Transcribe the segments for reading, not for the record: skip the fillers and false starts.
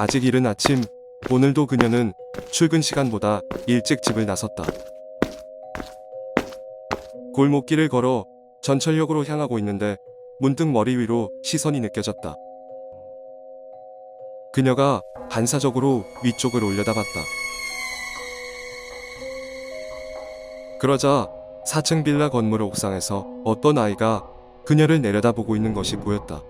아직 이른 아침, 오늘도 그녀는 출근 시간보다 일찍 집을 나섰다. 골목길을 걸어 전철역으로 향하고 있는데 문득 머리 위로 시선이 느껴졌다. 그녀가 반사적으로 위쪽을 올려다봤다. 그러자 4층 빌라 건물 옥상에서 어떤 아이가 그녀를 내려다보고 있는 것이 보였다.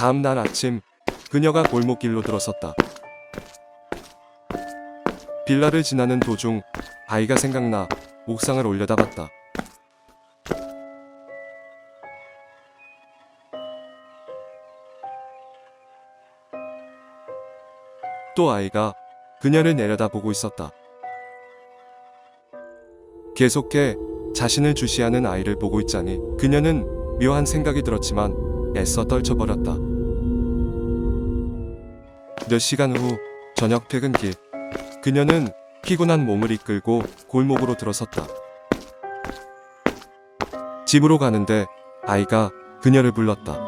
다음 날 아침, 그녀가 골목길로 들어섰다. 빌라를 지나는 도중 아이가 생각나 옥상을 올려다봤다. 또 아이가 그녀를 내려다보고 있었다. 계속해 자신을 주시하는 아이를 보고 있자니 그녀는 묘한 생각이 들었지만 애써 떨쳐버렸다. 몇 시간 후 저녁 퇴근길, 그녀는 피곤한 몸을 이끌고 골목으로 들어섰다. 집으로 가는데 아이가 그녀를 불렀다.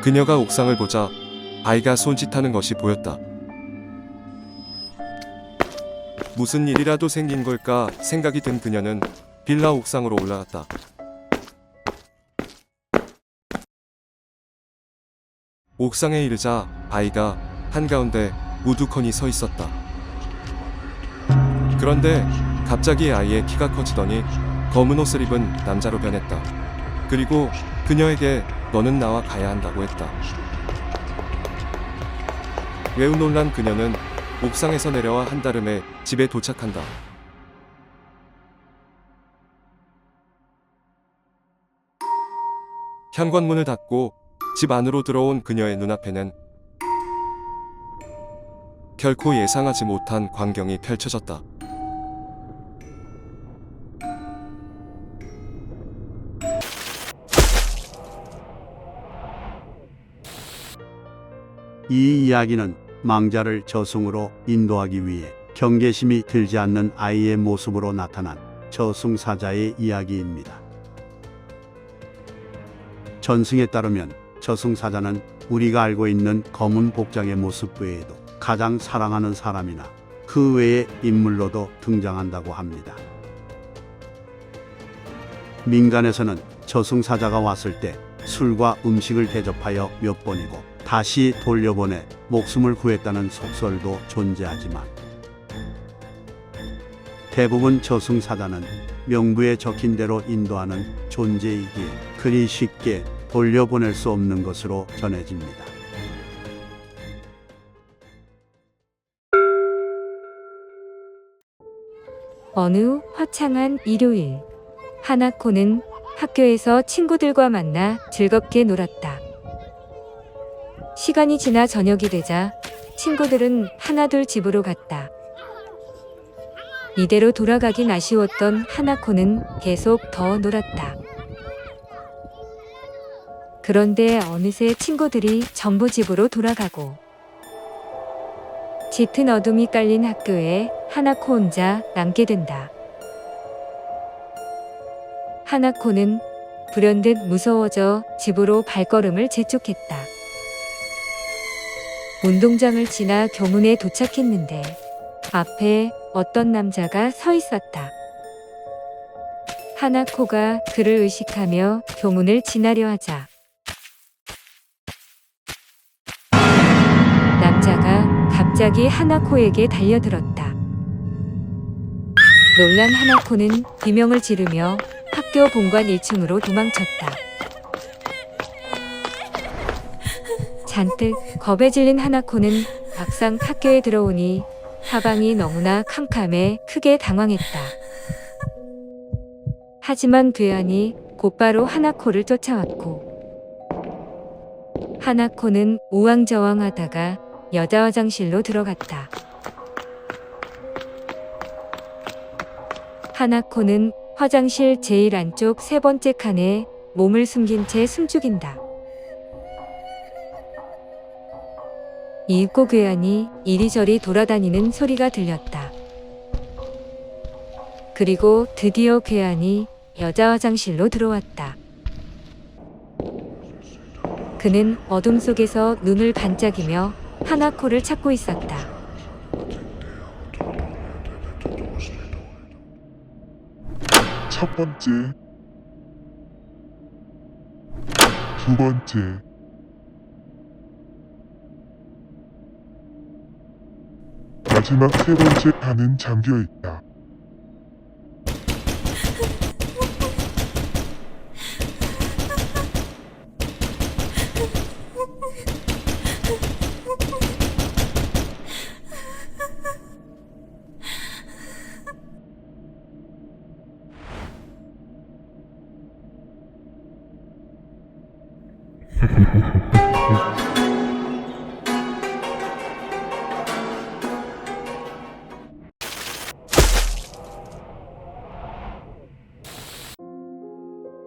그녀가 옥상을 보자 아이가 손짓하는 것이 보였다. 무슨 일이라도 생긴 걸까 생각이 든 그녀는 빌라 옥상으로 올라갔다. 옥상에 이르자 아이가 한가운데 우두커니 서 있었다. 그런데 갑자기 아이의 키가 커지더니 검은 옷을 입은 남자로 변했다. 그리고 그녀에게 너는 나와 가야 한다고 했다. 매우 놀란 그녀는 옥상에서 내려와 한달음에 집에 도착한다. 현관문을 닫고 집 안으로 들어온 그녀의 눈앞에는 결코 예상하지 못한 광경이 펼쳐졌다. 이 이야기는 망자를 저승으로 인도하기 위해 경계심이 들지 않는 아이의 모습으로 나타난 저승사자의 이야기입니다. 전승에 따르면 저승사자는 우리가 알고 있는 검은 복장의 모습 외에도 가장 사랑하는 사람이나 그 외의 인물로도 등장한다고 합니다. 민간에서는 저승사자가 왔을 때 술과 음식을 대접하여 몇 번이고 다시 돌려보내 목숨을 구했다는 속설도 존재하지만 대부분 저승사자는 명부에 적힌 대로 인도하는 존재이기에 그리 쉽게 돌려보낼 수 없는 것으로 전해집니다. 어느 화창한 일요일, 하나코는 학교에서 친구들과 만나 즐겁게 놀았다. 시간이 지나 저녁이 되자 친구들은 하나둘 집으로 갔다. 이대로 돌아가긴 아쉬웠던 하나코는 계속 더 놀았다. 그런데 어느새 친구들이 전부 집으로 돌아가고 짙은 어둠이 깔린 학교에 하나코 혼자 남게 된다. 하나코는 불현듯 무서워져 집으로 발걸음을 재촉했다. 운동장을 지나 교문에 도착했는데 앞에 어떤 남자가 서 있었다. 하나코가 그를 의식하며 교문을 지나려 하자 남자가 갑자기 하나코에게 달려들었다. 놀란 하나코는 비명을 지르며 학교 본관 1층으로 도망쳤다. 잔뜩 겁에 질린 하나코는 막상 학교에 들어오니 사방이 너무나 캄캄해 크게 당황했다. 하지만 괴한이 곧바로 하나코를 쫓아왔고 하나코는 우왕좌왕하다가 여자 화장실로 들어갔다. 하나코는 화장실 제일 안쪽 세 번째 칸에 몸을 숨긴 채 숨죽인다. 이윽고 괴한이 이리저리 돌아다니는 소리가 들렸다. 그리고 드디어 괴한이 여자 화장실로 들어왔다. 그는 어둠 속에서 눈을 반짝이며 하나코를 찾고 있었다. 첫 번째, 두 번째, 마지막 세 번째 칸은 잠겨 있다.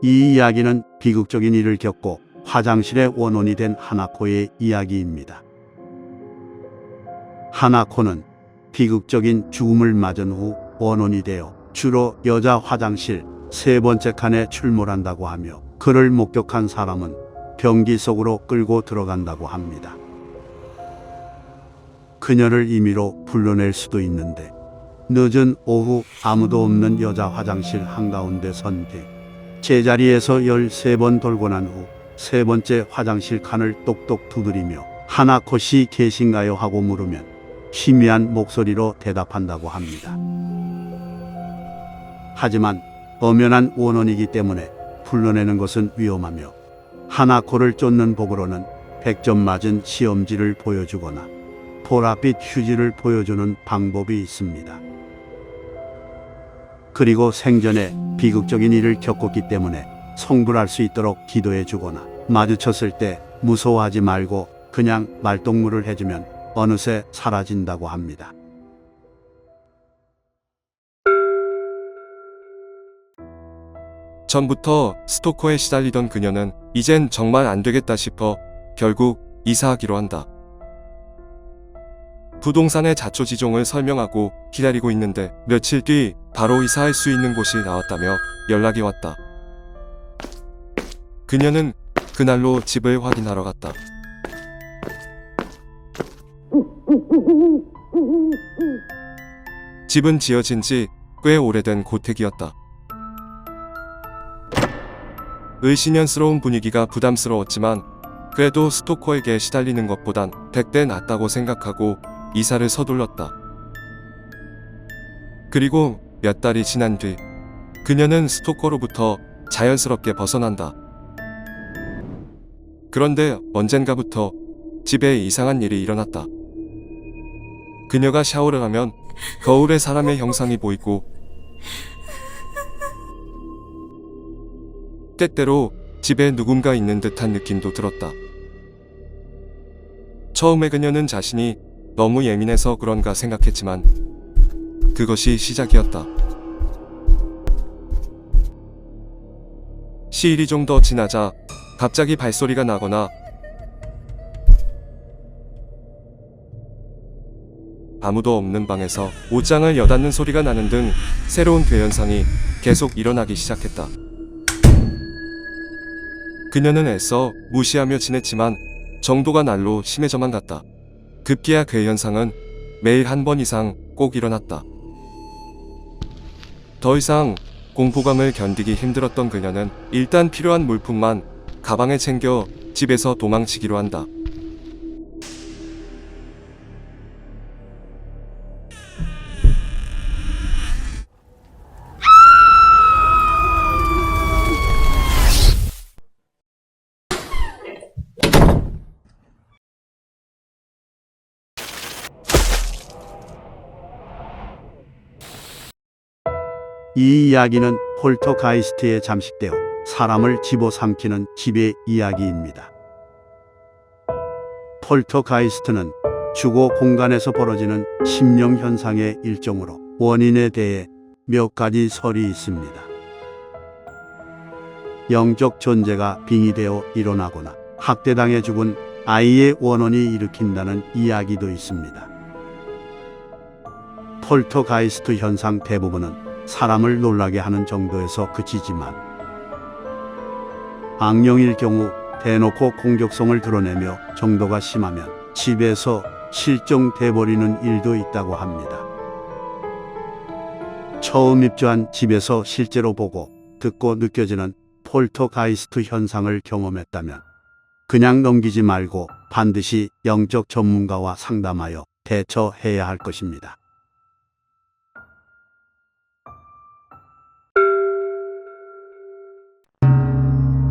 이 이야기는 비극적인 일을 겪고 화장실의 원혼이 된 하나코의 이야기입니다. 하나코는 비극적인 죽음을 맞은 후 원혼이 되어 주로 여자 화장실 세 번째 칸에 출몰한다고 하며 그를 목격한 사람은 변기 속으로 끌고 들어간다고 합니다. 그녀를 임의로 불러낼 수도 있는데 늦은 오후 아무도 없는 여자 화장실 한가운데 선 뒤 제자리에서 13번 돌고 난 후 세 번째 화장실 칸을 똑똑 두드리며 하나코 씨 계신가요? 하고 물으면 희미한 목소리로 대답한다고 합니다. 하지만 엄연한 원혼이기 때문에 불러내는 것은 위험하며 하나코를 쫓는 복으로는 100점 맞은 시험지를 보여주거나 보랏빛 휴지를 보여주는 방법이 있습니다. 그리고 생전에 비극적인 일을 겪었기 때문에 성불할 수 있도록 기도해 주거나 마주쳤을 때 무서워하지 말고 그냥 말동무를 해주면 어느새 사라진다고 합니다. 전부터 스토커에 시달리던 그녀는 이젠 정말 안 되겠다 싶어 결국 이사하기로 한다. 부동산의 자초지종을 설명하고 기다리고 있는데 며칠 뒤 바로 이사할 수 있는 곳이 나왔다며 연락이 왔다. 그녀는 그날로 집을 확인하러 갔다. 집은 지어진 지 꽤 오래된 고택이었다. 을씨년스러운 분위기가 부담스러웠지만 그래도 스토커에게 시달리는 것보단 100배 낫다고 생각하고 이사를 서둘렀다. 그리고 몇 달이 지난 뒤 그녀는 스토커로부터 자연스럽게 벗어난다. 그런데 언젠가부터 집에 이상한 일이 일어났다. 그녀가 샤워를 하면 거울에 사람의 형상이 보이고 때때로 집에 누군가 있는 듯한 느낌도 들었다. 처음에 그녀는 자신이 너무 예민해서 그런가 생각했지만 그것이 시작이었다. 시일이 좀 더 지나자 갑자기 발소리가 나거나 아무도 없는 방에서 옷장을 여닫는 소리가 나는 등 새로운 괴현상이 계속 일어나기 시작했다. 그녀는 애써 무시하며 지냈지만 정도가 날로 심해져만 갔다. 급기야 괴현상은 매일 한 번 이상 꼭 일어났다. 더 이상 공포감을 견디기 힘들었던 그녀는 일단 필요한 물품만 가방에 챙겨 집에서 도망치기로 한다. 이 이야기는 폴터가이스트에 잠식되어 사람을 집어삼키는 집의 이야기입니다. 폴터가이스트는 주거 공간에서 벌어지는 심령 현상의 일종으로 원인에 대해 몇 가지 설이 있습니다. 영적 존재가 빙의되어 일어나거나 학대당해 죽은 아이의 원혼이 일으킨다는 이야기도 있습니다. 폴터가이스트 현상 대부분은 사람을 놀라게 하는 정도에서 그치지만 악령일 경우 대놓고 공격성을 드러내며 정도가 심하면 집에서 실종돼버리는 일도 있다고 합니다. 처음 입주한 집에서 실제로 보고 듣고 느껴지는 폴터가이스트 현상을 경험했다면 그냥 넘기지 말고 반드시 영적 전문가와 상담하여 대처해야 할 것입니다.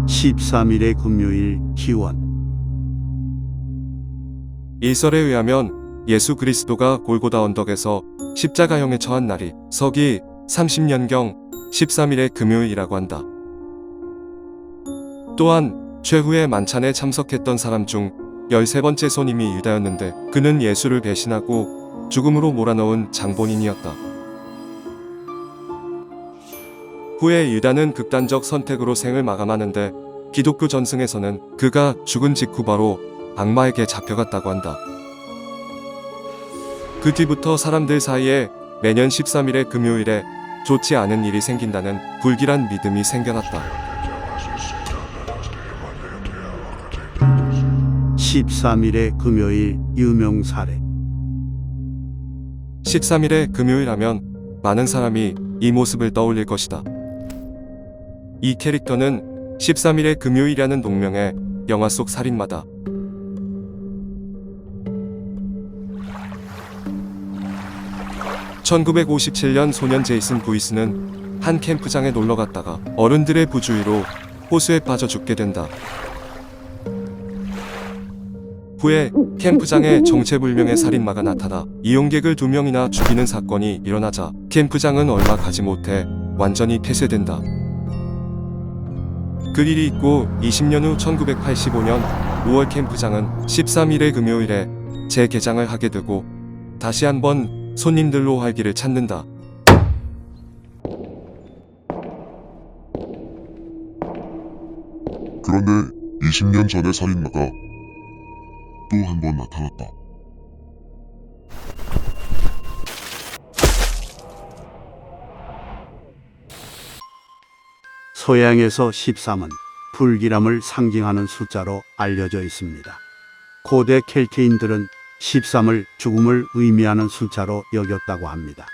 (13일의) 금요일 기원. 일설에 의하면 예수 그리스도가 골고다 언덕에서 십자가형에 처한 날이 서기 30년경 13일의 금요일이라고 한다. 또한 최후의 만찬에 참석했던 사람 중 13번째 손님이 유다였는데 그는 예수를 배신하고 죽음으로 몰아넣은 장본인이었다. 후에 유다는 극단적 선택으로 생을 마감하는데 기독교 전승에서는 그가 죽은 직후 바로 악마에게 잡혀갔다고 한다. 그 뒤부터 사람들 사이에 매년 13일의 금요일에 좋지 않은 일이 생긴다는 불길한 믿음이 생겨났다. 13일의 금요일 유명 사례. 13일의 금요일 하면 많은 사람이 이 모습을 떠올릴 것이다. 이 캐릭터는 13일의 금요일이라는 동명의 영화 속 살인마다. (1957년) 소년 제이슨 부이스는 한 캠프장에 놀러 갔다가 어른들의 부주의로 호수에 빠져 죽게 된다. 후에 캠프장에 정체불명의 살인마가 나타나 이용객을 2명이나 죽이는 사건이 일어나자 캠프장은 얼마 가지 못해 완전히 폐쇄된다. 그 일이 있고 20년 후 1985년 5월 캠프장은 13일의 금요일에 재개장을 하게 되고 다시 한번 손님들로 활기를 찾는다. 그런데 20년 전의 살인마가 또 한 번 나타났다. 서양에서 13은 불길함을 상징하는 숫자로 알려져 있습니다. 고대 켈트인들은 13을 죽음을 의미하는 숫자로 여겼다고 합니다.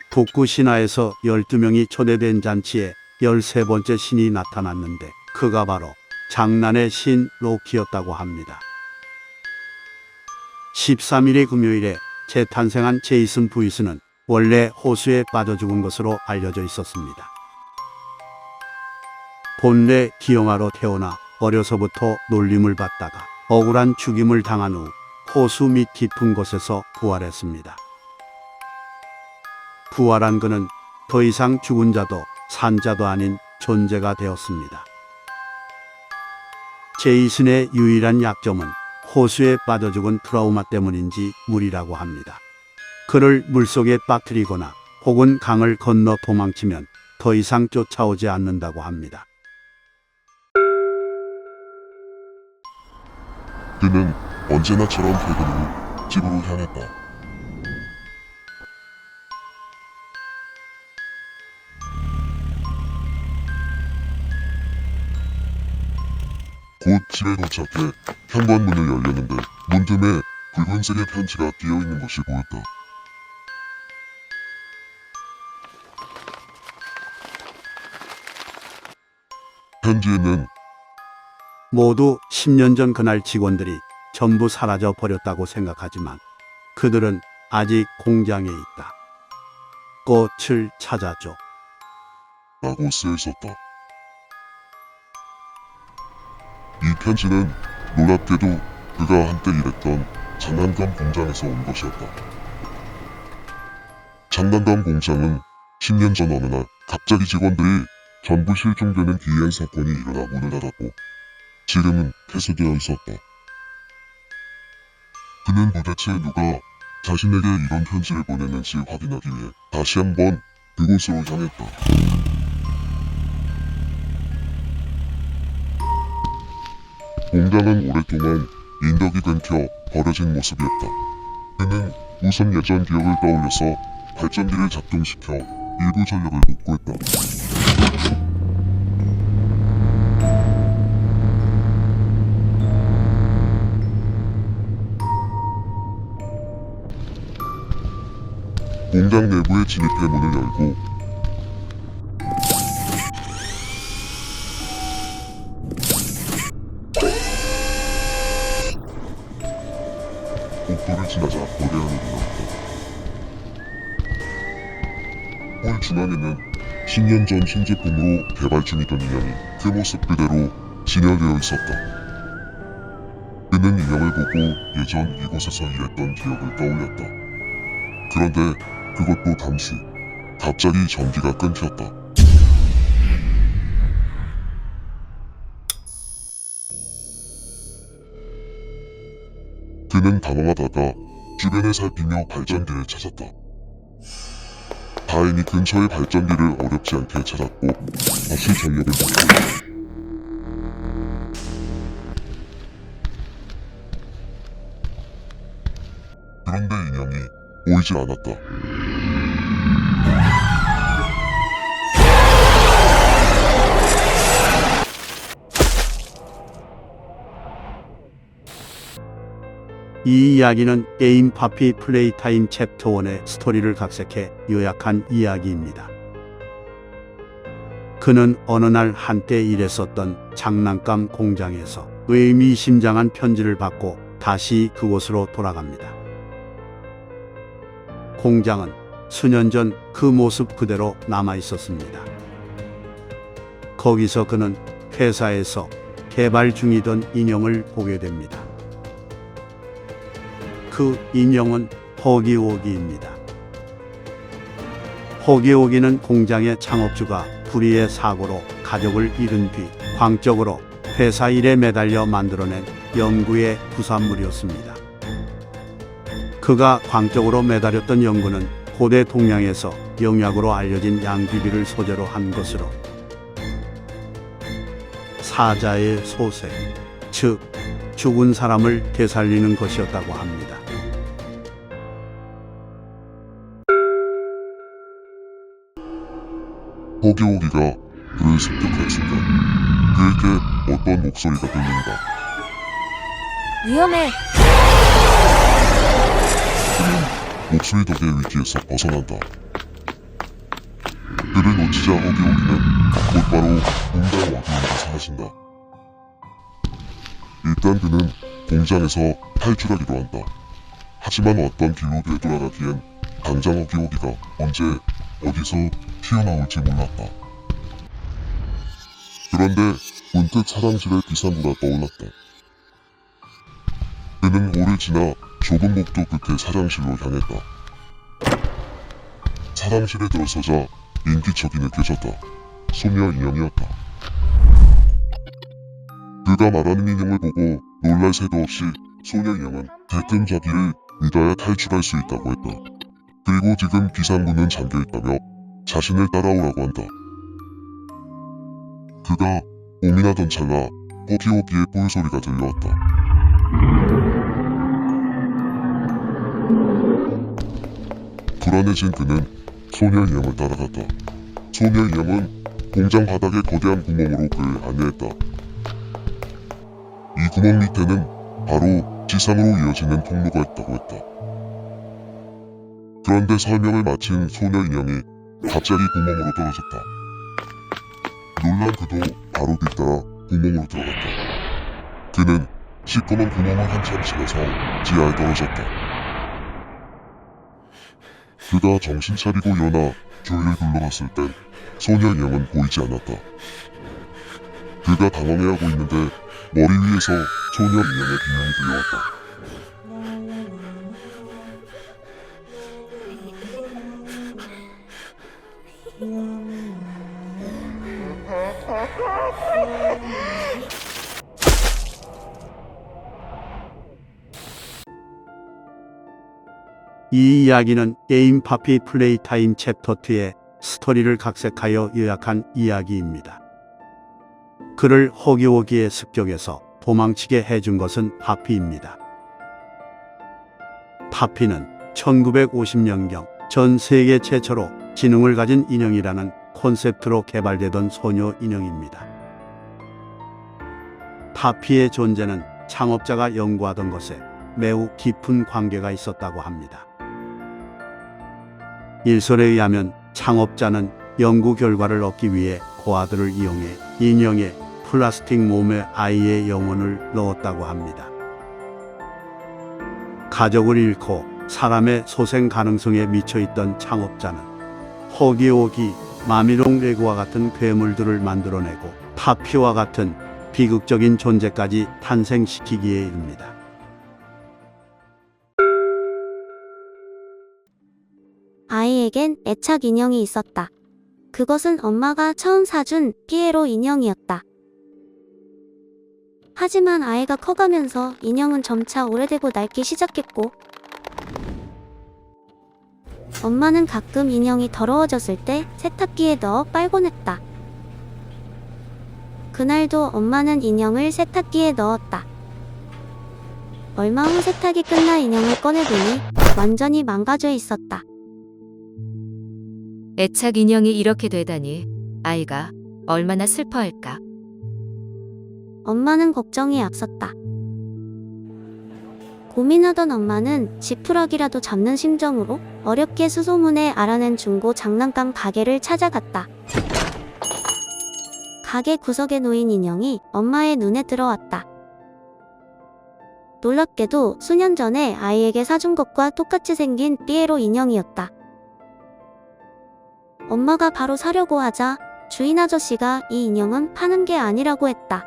북구 신화에서 12명이 초대된 잔치에 13번째 신이 나타났는데 그가 바로 장난의 신 로키였다고 합니다. 13일의 금요일에 재탄생한 제이슨 부이스는 원래 호수에 빠져 죽은 것으로 알려져 있었습니다. 본래 기영아로 태어나 어려서부터 놀림을 받다가 억울한 죽임을 당한 후 호수 밑 깊은 곳에서 부활했습니다. 부활한 그는 더 이상 죽은 자도 산 자도 아닌 존재가 되었습니다. 제이슨의 유일한 약점은 호수에 빠져 죽은 트라우마 때문인지 물이라고 합니다. 그를 물속에 빠뜨리거나 혹은 강을 건너 도망치면 더 이상 쫓아오지 않는다고 합니다. 그는 언제나처럼 퇴근 후 집으로 향했다. 곧 집에 도착해 현관문을 열렸는데 문틈에 붉은색의 편지가 끼어있는 것이 보였다. 편지에는 모두 10년 전 그날 직원들이 전부 사라져 버렸다고 생각하지만 그들은 아직 공장에 있다. 꽃을 찾아줘. 라고 쓰여 있었다. 이 편지는 놀랍게도 그가 한때 일했던 장난감 공장에서 온 것이었다. 장난감 공장은 10년 전 어느 날 갑자기 직원들이 전부 실종되는 기이한 사건이 일어나 문을 닫았고 지금은 폐쇄되어 있었다. 그는 도대체 누가 자신에게 이런 편지를 보냈는지 확인하기 위해 다시 한번 그곳으로 향했다. 공장은 오랫동안 인덕이 끊겨 버려진 모습이었다. 그는 우선 예전 기억을 떠올려서 발전기를 작동시켜 일부 전력을 복구했다. 공장 내부에 진입해 문을 열고 복도를 지나자 거대한 일이 나왔다. 홀 중앙에는 10년 전 신제품으로 개발 중이던 인형이 그 모습 그대로 진열되어 있었다. 그는 인형을 보고 예전 이곳에서 일했던 기억을 떠올렸다. 그런데 그것도 잠시 갑자기 전기가 끊겼다. 그는 당황하다가 주변을 살피며 발전기를 찾았다. 다행히 근처의 발전기를 어렵지 않게 찾았고 다시 전력을 복구했다. 그런데 인형이 보이지 않았다. 이 이야기는 게임 파피 플레이타임 챕터 1의 스토리를 각색해 요약한 이야기입니다. 그는 어느 날 한때 일했었던 장난감 공장에서 의미심장한 편지를 받고 다시 그곳으로 돌아갑니다. 공장은 수년 전 그 모습 그대로 남아 있었습니다. 거기서 그는 회사에서 개발 중이던 인형을 보게 됩니다. 그 인형은 허기오기입니다. 허기오기는 공장의 창업주가 불의의 사고로 가족을 잃은 뒤 광적으로 회사 일에 매달려 만들어낸 연구의 부산물이었습니다. 그가 광적으로 매달렸던 연구는 고대 동양에서 영약으로 알려진 양귀비를 소재로 한 것으로 사자의 소생, 즉 죽은 사람을 되살리는 것이었다고 합니다. 허기오기가 그를 습격할 순간 그에게 어떤 목소리가 들린다. 위험해. 그는 목소리 덕의 위기에서 벗어난다. 그를 놓치자 허기오기는 곧바로 공장 어디인가 사라진다. 일단 그는 공장에서 탈출하기로 한다. 하지만 어떤 길로 되돌아가기엔 당장 허기오기가 언제 어디서 튀어나올지 몰랐다. 그런데 문득 사장실의 비상구가 떠올랐다. 그는 홀을 지나 좁은 복도 끝에 사장실로 향했다. 사장실에 들어서자 인기척이 느껴졌다. 소녀 인형이었다. 그가 말하는 인형을 보고 놀랄 새도 없이 소녀 인형은 대뜸 자기를 믿어야 탈출할 수 있다고 했다. 그리고 지금 비상구는 잠겨있다며 자신을 따라오라고 한다. 그가 고민하던 찰나 허기허기의 뿔소리가 들려왔다. 불안해진 그는 소녀 인형을 따라갔다. 소녀 인형은 공장 바닥의 거대한 구멍으로 그를 안내했다. 이 구멍 밑에는 바로 지상으로 이어지는 통로가 있다고 했다. 그런데 설명을 마친 소녀 인형이 갑자기 구멍으로 떨어졌다. 놀란 그도 바로 뒤따라 구멍으로 들어갔다. 그는 시꺼먼 구멍을 한참 지나서 지하에 떨어졌다. 그가 정신 차리고 일어나 주위를 둘러봤을 땐 소녀 인형은 보이지 않았다. 그가 당황해하고 있는데 머리 위에서 소녀 인형의 비명이 들려왔다. 이 이야기는 게임 파피 플레이타임 챕터 2의 스토리를 각색하여 요약한 이야기입니다. 그를 허기오기의 습격에서 도망치게 해준 것은 파피입니다. 파피는 1950년경 전 세계 최초로 지능을 가진 인형이라는 콘셉트로 개발되던 소녀 인형입니다. 파피의 존재는 창업자가 연구하던 것에 매우 깊은 관계가 있었다고 합니다. 일설에 의하면 창업자는 연구 결과를 얻기 위해 고아들을 이용해 인형에 플라스틱 몸에 아이의 영혼을 넣었다고 합니다. 가족을 잃고 사람의 소생 가능성에 미쳐있던 창업자는 호기오기, 마미롱 레고와 같은 괴물들을 만들어내고 파피와 같은 비극적인 존재까지 탄생시키기에 이릅니다. 아이에겐 애착 인형이 있었다. 그것은 엄마가 처음 사준 피에로 인형이었다. 하지만 아이가 커가면서 인형은 점차 오래되고 낡기 시작했고, 엄마는 가끔 인형이 더러워졌을 때 세탁기에 넣어 빨곤 했다. 그날도 엄마는 인형을 세탁기에 넣었다. 얼마 후 세탁이 끝나 인형을 꺼내보니 완전히 망가져 있었다. 애착 인형이 이렇게 되다니 아이가 얼마나 슬퍼할까. 엄마는 걱정이 앞섰다. 고민하던 엄마는 지푸라기라도 잡는 심정으로 어렵게 수소문에 알아낸 중고 장난감 가게를 찾아갔다. 가게 구석에 놓인 인형이 엄마의 눈에 들어왔다. 놀랍게도 수년 전에 아이에게 사준 것과 똑같이 생긴 피에로 인형이었다. 엄마가 바로 사려고 하자 주인 아저씨가 이 인형은 파는 게 아니라고 했다.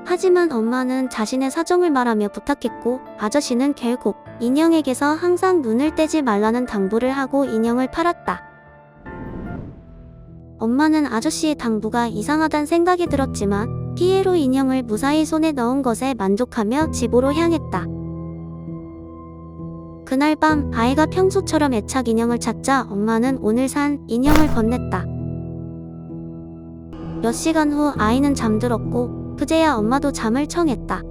하지만 엄마는 자신의 사정을 말하며 부탁했고, 아저씨는 결국 인형에게서 항상 눈을 떼지 말라는 당부를 하고 인형을 팔았다. 엄마는 아저씨의 당부가 이상하단 생각이 들었지만 피에로 인형을 무사히 손에 넣은 것에 만족하며 집으로 향했다. 그날 밤 아이가 평소처럼 애착 인형을 찾자 엄마는 오늘 산 인형을 건넸다. 몇 시간 후 아이는 잠들었고 그제야 엄마도 잠을 청했다.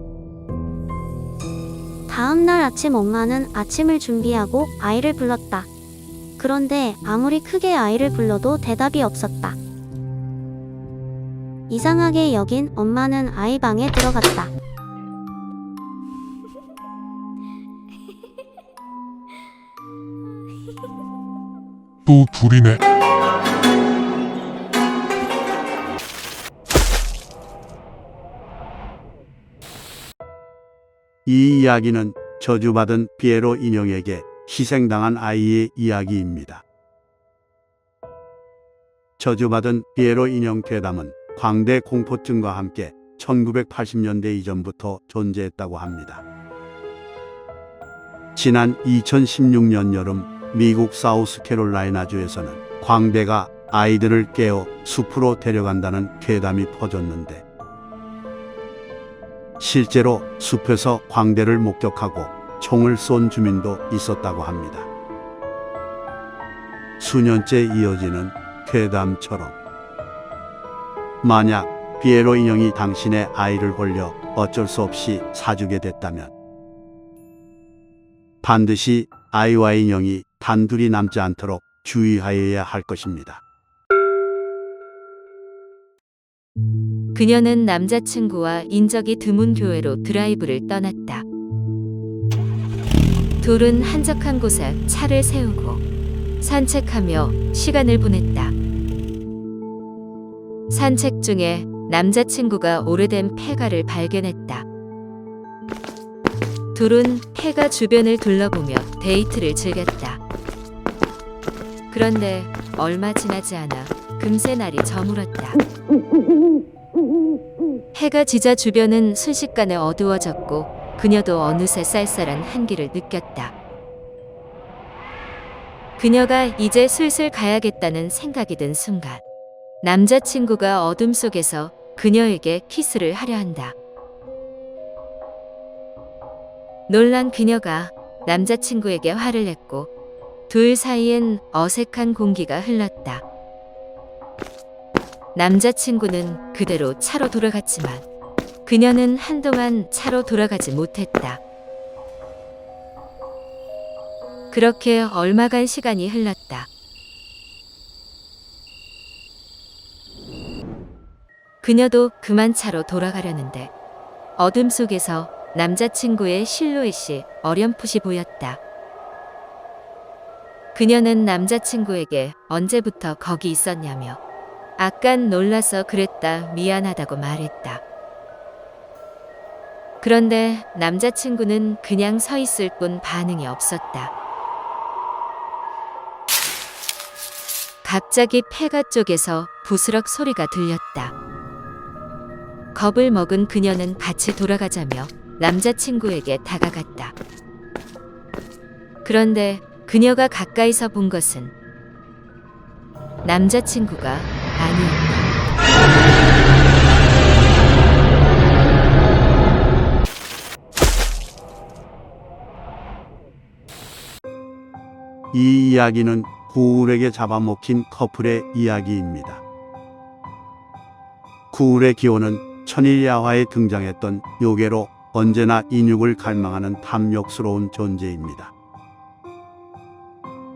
다음 날 아침 엄마는 아침을 준비하고 아이를 불렀다. 그런데 아무리 크게 아이를 불러도 대답이 없었다. 이상하게 여긴 엄마는 아이 방에 들어갔다. 또 둘이네. 이 이야기는 저주받은 피에로 인형에게 희생당한 아이의 이야기입니다. 저주받은 피에로 인형 괴담은 광대 공포증과 함께 1980년대 이전부터 존재했다고 합니다. 지난 2016년 여름 미국 사우스캐롤라이나주에서는 광대가 아이들을 깨워 숲으로 데려간다는 괴담이 퍼졌는데, 실제로 숲에서 광대를 목격하고 총을 쏜 주민도 있었다고 합니다. 수년째 이어지는 괴담처럼 만약 피에로 인형이 당신의 아이를 홀려 어쩔 수 없이 사주게 됐다면 반드시 아이와 인형이 단둘이 남지 않도록 주의하여야 할 것입니다. 그녀는 남자친구와 인적이 드문 교회로 드라이브를 떠났다. 둘은 한적한 곳에 차를 세우고 산책하며 시간을 보냈다. 산책 중에 남자친구가 오래된 폐가를 발견했다. 둘은 폐가 주변을 둘러보며 데이트를 즐겼다. 그런데 얼마 지나지 않아 금세 날이 저물었다. 해가 지자 주변은 순식간에 어두워졌고 그녀도 어느새 쌀쌀한 한기를 느꼈다. 그녀가 이제 슬슬 가야겠다는 생각이 든 순간 남자친구가 어둠 속에서 그녀에게 키스를 하려 한다. 놀란 그녀가 남자친구에게 화를 냈고 둘 사이엔 어색한 공기가 흘렀다. 남자친구는 그대로 차로 돌아갔지만 그녀는 한동안 차로 돌아가지 못했다. 그렇게 얼마간 시간이 흘렀다. 그녀도 그만 차로 돌아가려는데 어둠 속에서 남자친구의 실루엣이 어렴풋이 보였다. 그녀는 남자친구에게 언제부터 거기 있었냐며 아깐 놀라서 그랬다 미안하다고 말했다. 그런데 남자친구는 그냥 서 있을 뿐 반응이 없었다. 갑자기 폐가 쪽에서 부스럭 소리가 들렸다. 겁을 먹은 그녀는 같이 돌아가자며 남자친구에게 다가갔다. 그런데 그녀가 가까이서 본 것은 남자친구가 아니었다. 이 이야기는 구울에게 잡아먹힌 커플의 이야기입니다. 구울의 기호는 천일야화에 등장했던 요괴로 언제나 인육을 갈망하는 탐욕스러운 존재입니다.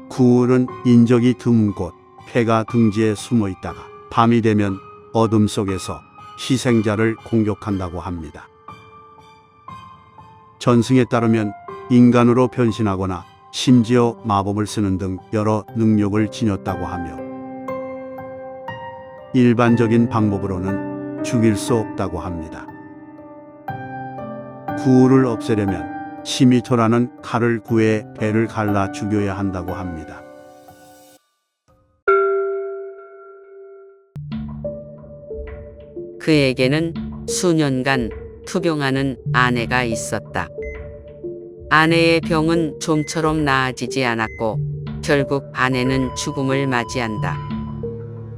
구울은 인적이 드문 곳 폐가 등지에 숨어 있다가 밤이 되면 어둠 속에서 희생자를 공격한다고 합니다. 전승에 따르면 인간으로 변신하거나 심지어 마법을 쓰는 등 여러 능력을 지녔다고 하며 일반적인 방법으로는 죽일 수 없다고 합니다. 구울을 없애려면 시미토라는 칼을 구해 배를 갈라 죽여야 한다고 합니다. 그에게는 수년간 투병하는 아내가 있었다. 아내의 병은 좀처럼 나아지지 않았고 결국 아내는 죽음을 맞이한다.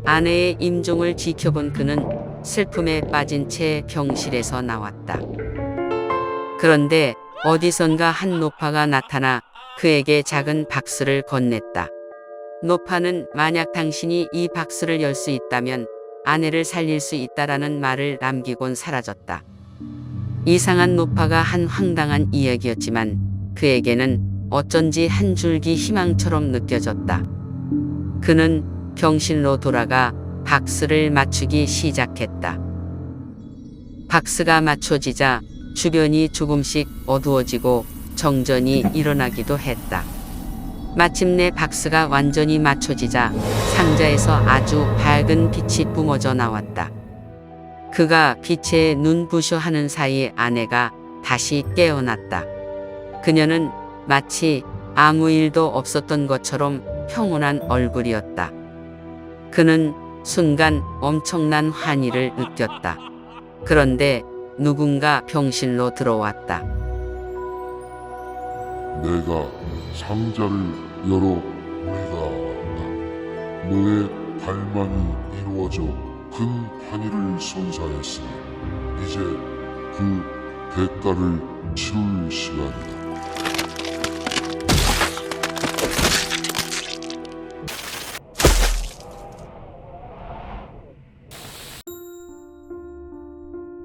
아내의 임종을 지켜본 그는 슬픔에 빠진 채 병실에서 나왔다. 그런데 어디선가 한 노파가 나타나 그에게 작은 박스를 건넸다. 노파는 만약 당신이 이 박스를 열 수 있다면 아내를 살릴 수 있다라는 말을 남기곤 사라졌다. 이상한 노파가 한 황당한 이야기였지만 그에게는 어쩐지 한 줄기 희망처럼 느껴졌다. 그는 병실로 돌아가 박스를 맞추기 시작했다. 박스가 맞춰지자 주변이 조금씩 어두워지고 정전이 일어나기도 했다. 마침내 박스가 완전히 맞춰지자 상자에서 아주 밝은 빛이 뿜어져 나왔다. 그가 빛에 눈부셔 하는 사이 아내가 다시 깨어났다. 그녀는 마치 아무 일도 없었던 것처럼 평온한 얼굴이었다. 그는 순간 엄청난 환희를 느꼈다. 그런데 누군가 병실로 들어왔다. 내가 상자를 열어 우리가 왔다. 너의 갈망이 이루어져 큰 환희를 선사했으니 이제 그 대가를 치룰 시간이다.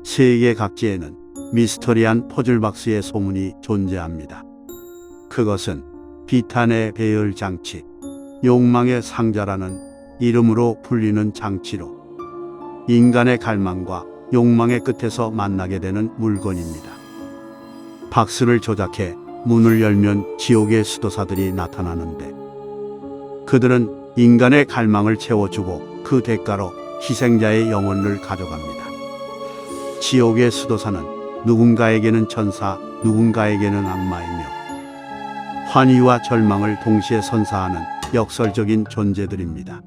세계 각지에는 미스터리한 퍼즐박스의 소문이 존재합니다. 그것은 비탄의 배열 장치, 욕망의 상자라는 이름으로 불리는 장치로 인간의 갈망과 욕망의 끝에서 만나게 되는 물건입니다. 박스를 조작해 문을 열면 지옥의 수도사들이 나타나는데 그들은 인간의 갈망을 채워주고 그 대가로 희생자의 영혼을 가져갑니다. 지옥의 수도사는 누군가에게는 천사, 누군가에게는 악마이며 환희와 절망을 동시에 선사하는 역설적인 존재들입니다.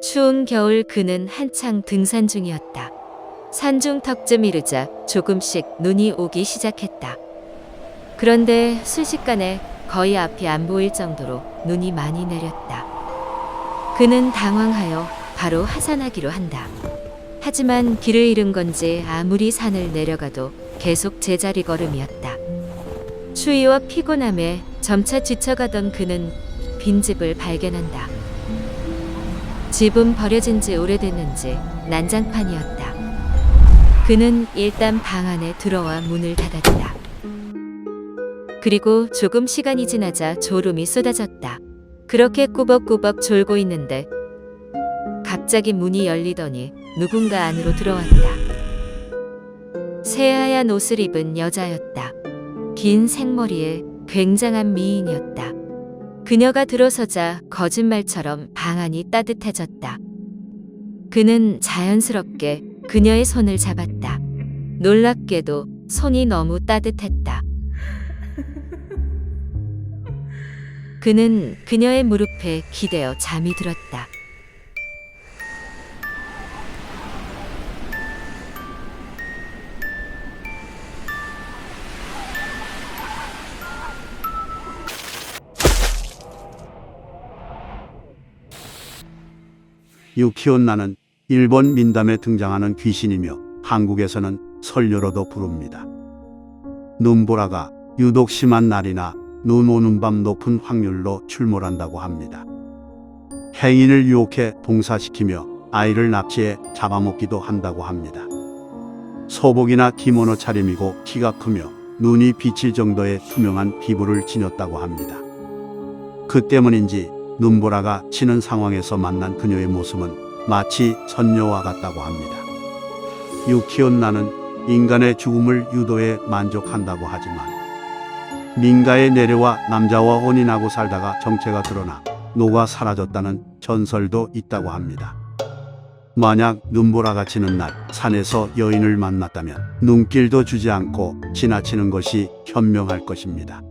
추운 겨울 그는 한창 등산 중이었다. 산중 턱쯤 이르자 조금씩 눈이 오기 시작했다. 그런데 순식간에 거의 앞이 안 보일 정도로 눈이 많이 내렸다. 그는 당황하여 바로 하산하기로 한다. 하지만 길을 잃은 건지 아무리 산을 내려가도 계속 제자리 걸음이었다. 추위와 피곤함에 점차 지쳐가던 그는 빈집을 발견한다. 집은 버려진 지 오래됐는지 난장판이었다. 그는 일단 방 안에 들어와 문을 닫았다. 그리고 조금 시간이 지나자 졸음이 쏟아졌다. 그렇게 꾸벅꾸벅 졸고 있는데 갑자기 문이 열리더니 누군가 안으로 들어왔다. 새하얀 옷을 입은 여자였다. 긴 생머리에 굉장한 미인이었다. 그녀가 들어서자 거짓말처럼 방 안이 따뜻해졌다. 그는 자연스럽게 그녀의 손을 잡았다. 놀랍게도 손이 너무 따뜻했다. 그는 그녀의 무릎에 기대어 잠이 들었다. 유키온나는 일본 민담에 등장하는 귀신이며 한국에서는 설녀로도 부릅니다. 눈보라가 유독 심한 날이나 눈 오는 밤 높은 확률로 출몰한다고 합니다. 행인을 유혹해 동사시키며 아이를 납치해 잡아먹기도 한다고 합니다. 소복이나 기모노 차림이고 키가 크며 눈이 비칠 정도의 투명한 피부를 지녔다고 합니다. 그 때문인지 눈보라가 치는 상황에서 만난 그녀의 모습은 마치 선녀와 같다고 합니다. 유키온나는 인간의 죽음을 유도해 만족한다고 하지만 민가에 내려와 남자와 혼인하고 살다가 정체가 드러나 녹아 사라졌다는 전설도 있다고 합니다. 만약 눈보라가 치는 날 산에서 여인을 만났다면 눈길도 주지 않고 지나치는 것이 현명할 것입니다.